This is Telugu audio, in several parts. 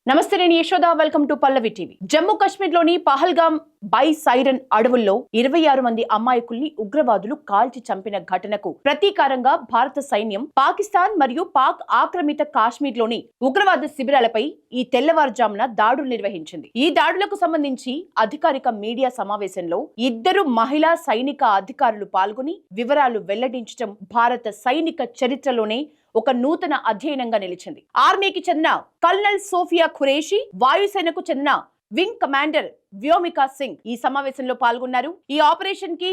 నమస్తే, నేను Yashoda. Welcome to Pallavi TV. Jammu Kashmir లోని పహల్గామ్ బై సైరన్ అడవుల్లో 26 మంది అమ్మాయికుల్ని ఉగ్రవాదులు కాల్చి చంపిన ఘటనకు ప్రతీకారంగా భారత సైన్యం పాకిస్తాన్ మరియు పాక్ ఆక్రమిత కాశ్మీర్ లోని ఉగ్రవాద శిబిరాలపై ఈ తెల్లవారుజామున దాడులు నిర్వహించింది. ఈ దాడులకు సంబంధించి అధికారిక మీడియా సమావేశంలో 2 మహిళా సైనిక అధికారులు పాల్గొని వివరాలు వెల్లడించడం భారత సైనిక చరిత్రలోనే ఒక నూతన అధ్యయనంగా నిలిచింది. ఆర్మీకి చెందిన కల్నల్ సోఫియా ఖురేషి, వాయుసేనకు చెందిన వింగ్ కమాండర్ వ్యోమికా సింగ్ ఈ సమావేశంలో పాల్గొన్నారు. ఈ ఆపరేషన్ కి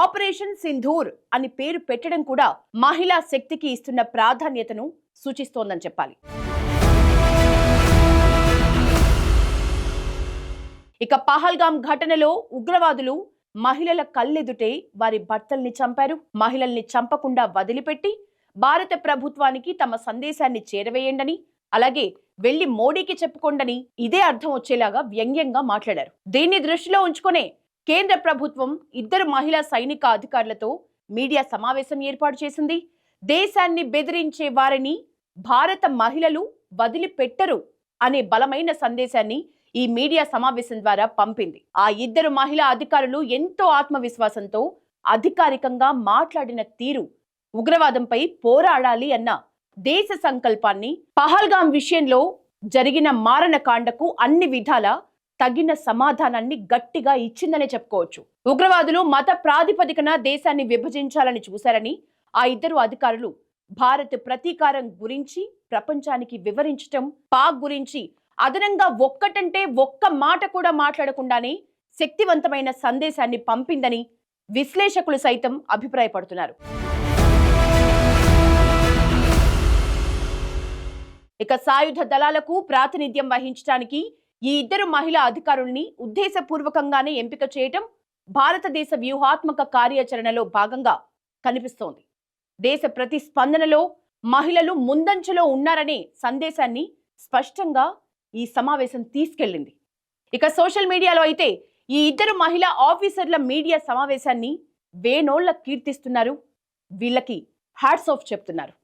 ఆపరేషన్ సింధూర్ అని పేరు పెట్టడం కూడా మహిళా శక్తికి ఇస్తున్న ప్రాధాన్యతను సూచిస్తోందని చెప్పాలి. ఇక పహల్గామ్ ఘటనలో ఉగ్రవాదులు మహిళల కళ్ళెదుటే వారి భర్తల్ని చంపారు. మహిళల్ని చంపకుండా వదిలిపెట్టి భారత ప్రభుత్వానికి తమ సందేశాన్ని చేరవేయండని, అలాగే వెళ్లి మోడీకి చెప్పుకోండని ఇదే అర్థం వచ్చేలాగా వ్యంగ్యంగా మాట్లాడారు. దీన్ని దృష్టిలో ఉంచుకునే కేంద్ర ప్రభుత్వం 2 మహిళా సైనిక అధికారులతో మీడియా సమావేశం ఏర్పాటు చేసింది. దేశాన్ని బెదిరించే వారిని భారత మహిళలు వదిలిపెట్టరు అనే బలమైన సందేశాన్ని ఈ మీడియా సమావేశం ద్వారా పంపింది. ఆ 2 మహిళా అధికారులు ఎంతో ఆత్మవిశ్వాసంతో అధికారికంగా మాట్లాడిన తీరు ఉగ్రవాదంపై పోరాడాలి అన్న దేశ సంకల్పాన్ని, పహల్గామ్ విషయంలో జరిగిన మారణకాండకు అన్ని విధాల తగిన సమాధానాన్ని గట్టిగా ఇచ్చిందనే చెప్పుకోవచ్చు. ఉగ్రవాదులు మత ప్రాతిపదికన దేశాన్ని విభజించాలని చూశారని ఆ 2 అధికారులు భారత్ ప్రతీకారం గురించి ప్రపంచానికి వివరించటం, పాక్ గురించి అదనంగా ఒక్కటంటే ఒక్క మాట కూడా మాట్లాడకుండానే శక్తివంతమైన సందేశాన్ని పంపిందని విశ్లేషకులు సైతం అభిప్రాయపడుతున్నారు. ఇక సాయుధ దళాలకు ప్రాతినిధ్యం వహించడానికి ఈ 2 మహిళా అధికారుల్ని ఉద్దేశపూర్వకంగానే ఎంపిక చేయటం భారతదేశ వ్యూహాత్మక కార్యాచరణలో భాగంగా కనిపిస్తోంది. దేశ ప్రతిస్పందనలో మహిళలు ముందంజలో ఉన్నారనే సందేశాన్ని స్పష్టంగా ఈ సమావేశం తీసుకెళ్లింది. ఇక సోషల్ మీడియాలో అయితే ఈ 2 మహిళా ఆఫీసర్ల మీడియా సమావేశాన్ని వేనోళ్ల కీర్తిస్తున్నారు. వీళ్ళకి హ్యాట్స్ ఆఫ్ చెప్తున్నారు.